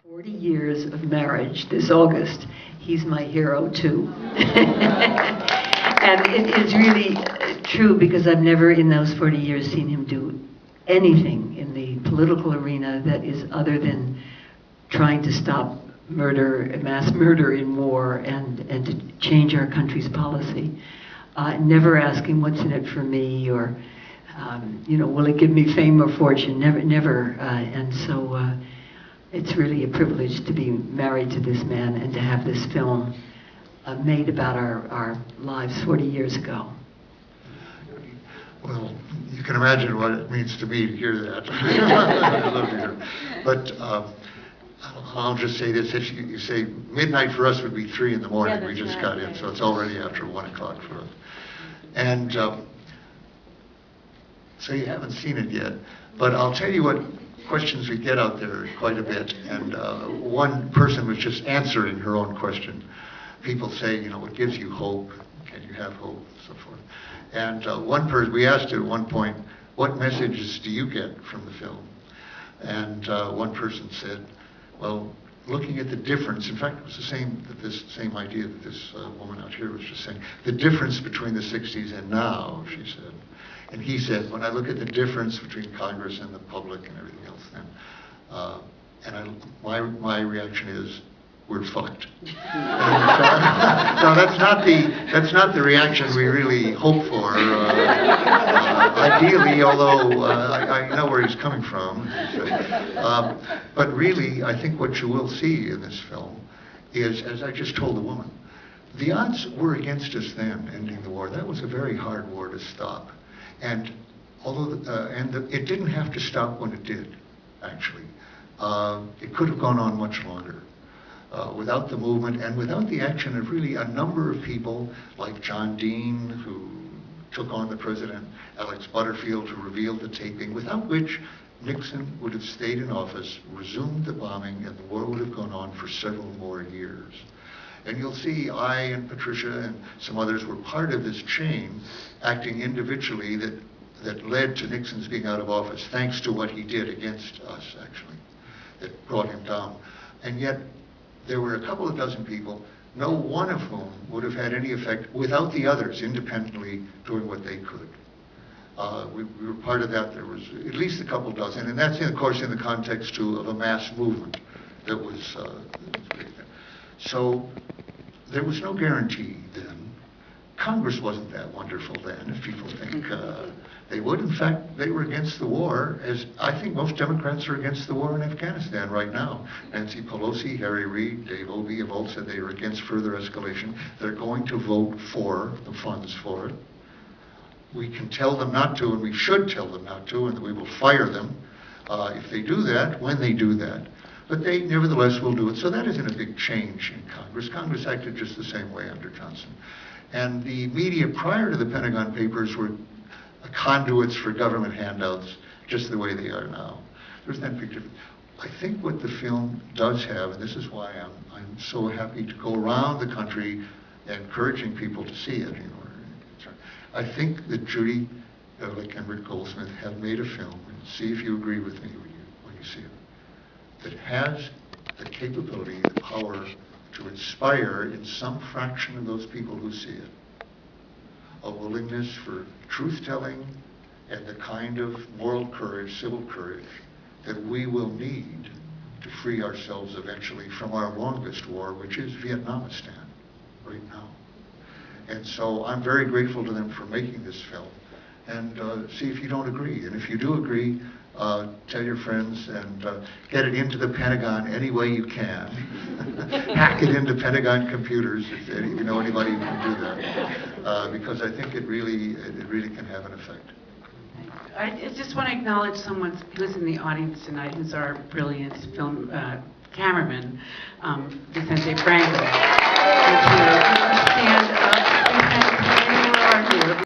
40 years of marriage this August. He's my hero too. And it is really true because I've never in those 40 years seen him do anything in the political arena that is other than trying to stop murder, mass murder in war, and to change our country's policy. Never asking what's in it for me, or will it give me fame or fortune? Never. And so it's really a privilege to be married to this man and to have this film made about our lives 40 years ago. Well, you can imagine what it means to me to hear that. I love to hear. But I'll just say this: if you say midnight for us would be 3 in the morning. Yeah, we just got in, so it's already after 1 o'clock for us. And so you haven't seen it yet, but I'll tell you what questions we get out there quite a bit. And one person was just answering her own question. People say, what gives you hope? Can you have hope? And so forth. And one person, we asked at one point, what messages do you get from the film? And one person said, well, looking at the difference, in fact, it was the same idea that this woman out here was just saying, the difference between the 60s and now, she said. And he said, when I look at the difference between Congress and the public and everything else, then, my reaction is, we're fucked. No, that's not the reaction we really hope for. Ideally, although I know where he's coming from. But really, I think what you will see in this film is, as I just told the woman, the odds were against us then, ending the war. That was a very hard war to stop. And although it didn't have to stop when it did, actually. It could have gone on much longer. Without the movement and without the action of really a number of people like John Dean, who took on the president, Alex Butterfield, who revealed the taping, without which Nixon would have stayed in office, resumed the bombing, and the war would have gone on for several more years. And you'll see I and Patricia and some others were part of this chain, acting individually, that led to Nixon's being out of office, thanks to what he did against us, actually, that brought him down. And yet, there were a couple of dozen people, no one of whom would have had any effect without the others independently doing what they could. We were part of that. There was at least a couple dozen, and that's, of course, in the context, too, of a mass movement that was big. So there was no guarantee then. Congress wasn't that wonderful then, if people think they would. In fact, they were against the war, as I think most Democrats are against the war in Afghanistan right now. Nancy Pelosi, Harry Reid, Dave Obey have all said they are against further escalation. They're going to vote for the funds for it. We can tell them not to, and we should tell them not to, and we will fire them if they do that, when they do that. But they nevertheless will do it. So that isn't a big change in Congress. Congress acted just the same way under Johnson. And the media prior to the Pentagon Papers were conduits for government handouts, just the way they are now. There's that big difference. I think what the film does have, and this is why I'm so happy to go around the country encouraging people to see it. I think that Judy Ehrlich and Rick Goldsmith have made a film, and see if you agree with me when you see it, that has the capability, the power to inspire in some fraction of those people who see it a willingness for truth-telling and the kind of moral courage, civil courage, that we will need to free ourselves eventually from our longest war, which is Vietnamistan, right now. And so I'm very grateful to them for making this film. And see if you don't agree. And if you do agree, tell your friends and get it into the Pentagon any way you can. Hack it into Pentagon computers if you know anybody who can do that, because I think it really can have an effect. I just want to acknowledge someone who's in the audience tonight, who's our brilliant film cameraman, Vicente Franco. Stand